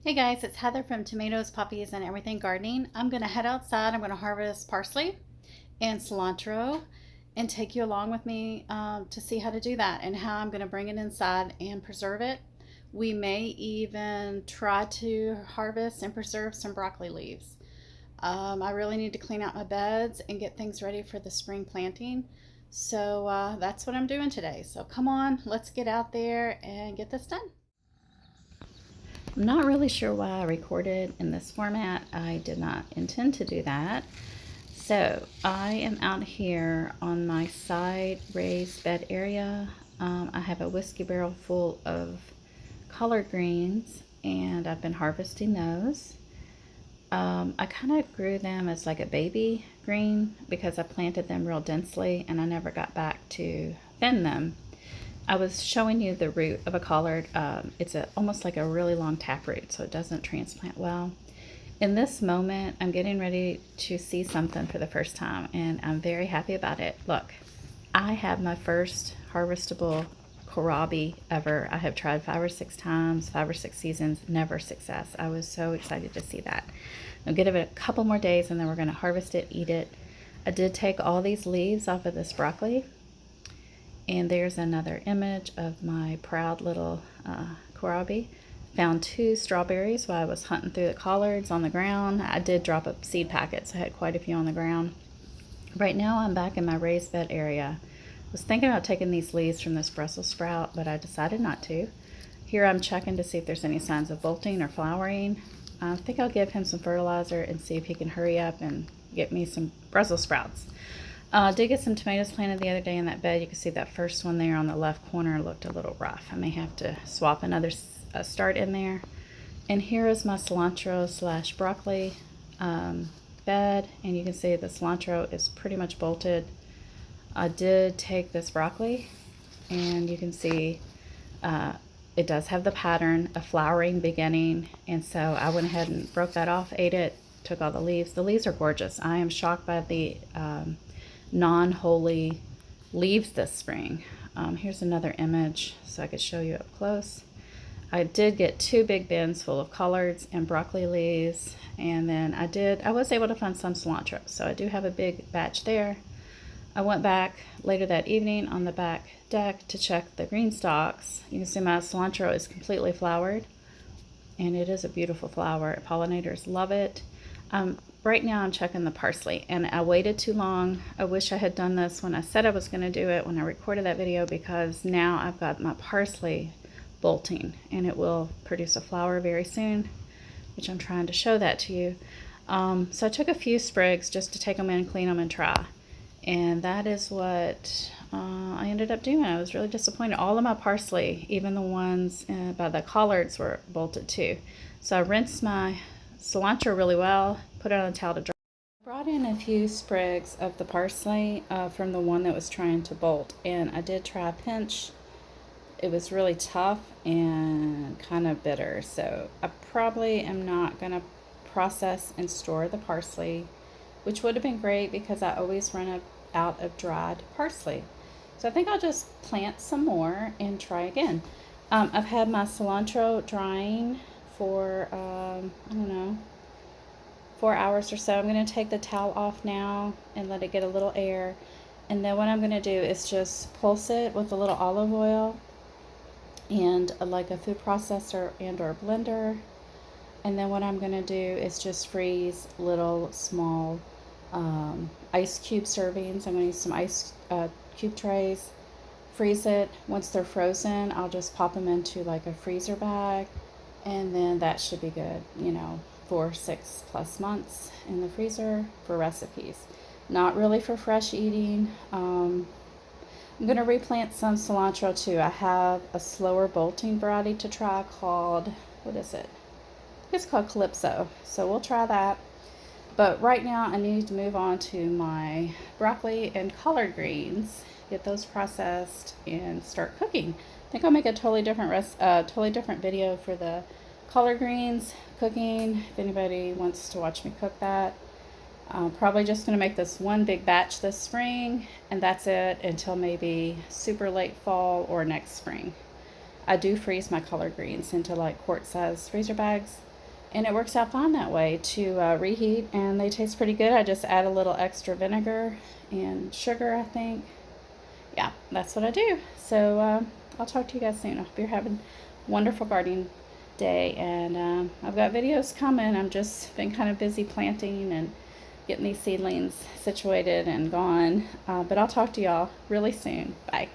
Hey guys, it's Heather from Tomatoes, Poppies, and Everything Gardening. I'm going to head outside. I'm going to harvest parsley and cilantro and take you along with me to see how to do that and how I'm going to bring it inside and preserve it. We may even try to harvest and preserve some broccoli leaves. I really need to clean out my beds and get things ready for the spring planting. So that's what I'm doing today. So come on, let's get out there and get this done. I'm not really sure why I recorded in this format. I did not intend to do that. So I am out here on my side raised bed area. I have a whiskey barrel full of collard greens and I've been harvesting those. I kind of grew them as like a baby green because I planted them real densely and I never got back to thin them. I was showing you the root of a collard. It's almost like a really long taproot, so it doesn't transplant well. In this moment, I'm getting ready to see something for the first time, and I'm very happy about it. Look, I have my first harvestable Kohlrabi ever. I have tried 5 or 6 times, 5 or 6 seasons, never success. I was so excited to see that. I'll give it a couple more days, and then we're going to harvest it, eat it. I did take all these leaves off of this broccoli. And there's another image of my proud little Kohlrabi. Found 2 strawberries while I was hunting through the collards on the ground. I did drop up seed packets. I had quite a few on the ground. Right now I'm back in my raised bed area. I was thinking about taking these leaves from this Brussels sprout, but I decided not to. Here I'm checking to see if there's any signs of bolting or flowering. I think I'll give him some fertilizer and see if he can hurry up and get me some Brussels sprouts. I did get some tomatoes planted the other day in that bed. You can see that first one there on the left corner looked a little rough. I may have to swap another start in there. And here is my cilantro slash broccoli bed. And you can see the cilantro is pretty much bolted. I did take this broccoli and you can see it does have the pattern of flowering beginning. And so I went ahead and broke that off, ate it, took all the leaves. The leaves are gorgeous. I am shocked by the non-holy leaves this spring. Here's another image so I could show you up close. I did get 2 big bins full of collards and broccoli leaves, and then I was able to find some cilantro, so I do have a big batch there. I went back later that evening on the back deck to check the green stalks. You can see my cilantro is completely flowered, and it is a beautiful flower. Pollinators love it. Right now I'm checking the parsley, and I waited too long. I wish I had done this when I said I was going to do it when I recorded that video, because now I've got my parsley bolting and it will produce a flower very soon, which I'm trying to show that to you. So I took a few sprigs just to take them in, clean them, and try. And that is what I ended up doing. I was really disappointed. All of my parsley, even the ones by the collards, were bolted too. So I rinsed my cilantro really well, put it on a towel to dry. I brought in a few sprigs of the parsley from the one that was trying to bolt, and I did try a pinch. It was really tough and kind of bitter, so I probably am not going to process and store the parsley, which would have been great because I always run out of dried parsley. So I think I'll just plant some more and try again. I've had my cilantro drying for, I don't know, 4 hours or so. I'm going to take the towel off now and let it get a little air. And then what I'm going to do is just pulse it with a little olive oil and like a food processor and or blender. And then what I'm going to do is just freeze little small ice cube servings. I'm going to use some ice cube trays. Freeze it. Once they're frozen, I'll just pop them into like a freezer bag, and then that should be good, you know, for 6+ months in the freezer for recipes. Not really for fresh eating. I'm going to replant some cilantro too. I have a slower bolting variety to try called, what is it? It's called Calypso. So we'll try that. But right now I need to move on to my broccoli and collard greens, get those processed and start cooking. I think I'll make a totally different video for the collard greens cooking if anybody wants to watch me cook that. Probably just going to make this one big batch this spring, and that's it until maybe super late fall or next spring. I do freeze my collard greens into like quart size freezer bags. And it works out fine that way to reheat, and they taste pretty good. I just add a little extra vinegar and sugar, I think. Yeah, that's what I do. So I'll talk to you guys soon. I hope you're having a wonderful gardening day, and I've got videos coming. I'm just been kind of busy planting and getting these seedlings situated and gone. But I'll talk to y'all really soon. Bye.